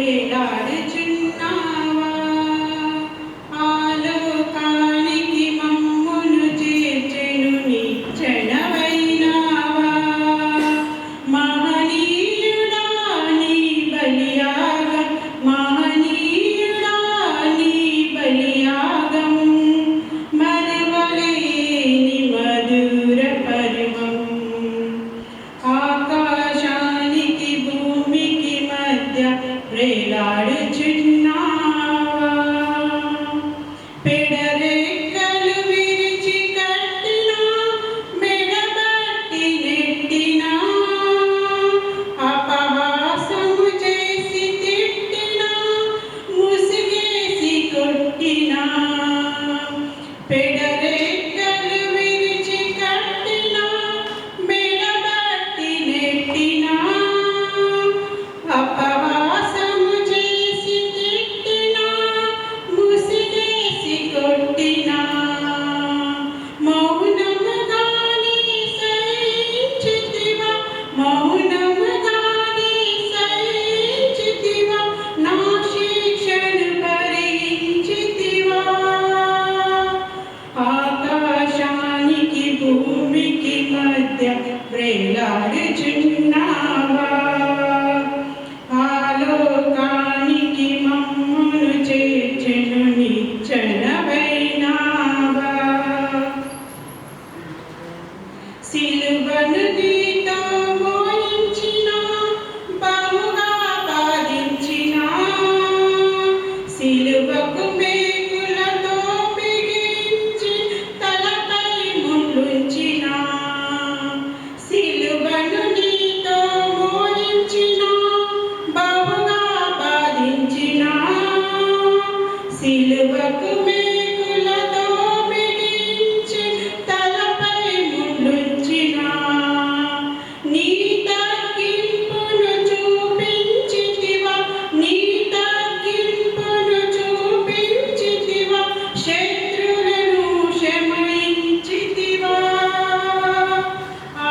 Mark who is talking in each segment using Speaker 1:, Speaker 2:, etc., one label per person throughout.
Speaker 1: వేలాడుచున్నావా ఆలోకానికి మమ్మును చేర్చెను నిచ్చెనవైనావా మహనీయుడా నీ బలియాగం మహనీయుడా నీ బలియాగం మరువలేని మధుర పర్వం ఆకాశానికి భూమికి మధ్య వేలాడుచున్నావా పెడరెక్కలు విరిచి కట్టినా మెడబట్టి నెట్టినా అపహాసము చేసి తిట్టినా ముసిగేసి కొట్టినా పెడరెక్కలు విరిచి కట్టినా మెడబట్టి నెట్టినా అపహాసము చేసి తిట్టినా ముసిగేసి కొట్టినా మౌనముగానే సహించితివా మౌనముగానే సహించితివా నా శిక్షను భరించితివా ఆకాశానికి భూమికి మధ్య వేలాడుచున్నావా ఆలోకానికి మమ్మును చేర్చెను నిచ్చెనవైనావా సిలువను నీతో మోయించిన బహుగా బాధించిన సిలువకు మేకులతో బిగించి తలపై ముళ్ళుంచిన సిలువను నీతో మోయించిన బహుగా బాధించిన సిలువకు మేకులతో బిగించి తలపై ముళ్ళుంచిన నీ తగ్గింపును చూపించితివా నీ తగ్గింపును చూపించితివా శత్రులను క్షమించితివా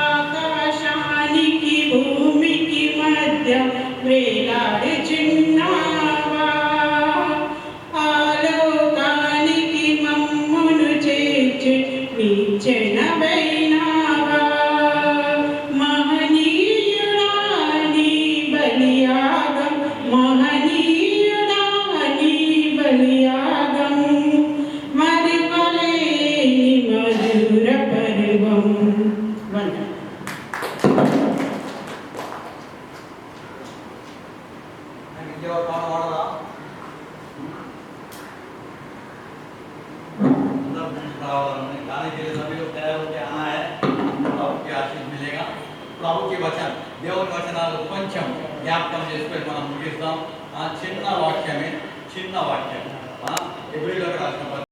Speaker 1: ఆకాశానికి భూమికి మధ్య వేలాడుచున్నావా ఆలోకానికి మమ్మును చేర్చి నిచ్చెనవైనావా మహనీయుడా నీ బలియాగం మహనీయుడా నీ బలియాగం మరువలేని మధుర పర్వం
Speaker 2: गाने के लिए सभी लोग तैयार होकर आना है। प्रभु की आशीष मिलेगा। प्रभु के वचन దేవుని వచనాలు కొంచెం జ్ఞాపకం చేసుకొని మనం ముగిస్తాం. చిన్న వాక్యమే చిన్న వాక్యం. ఎబ్రిలోకి రాసిన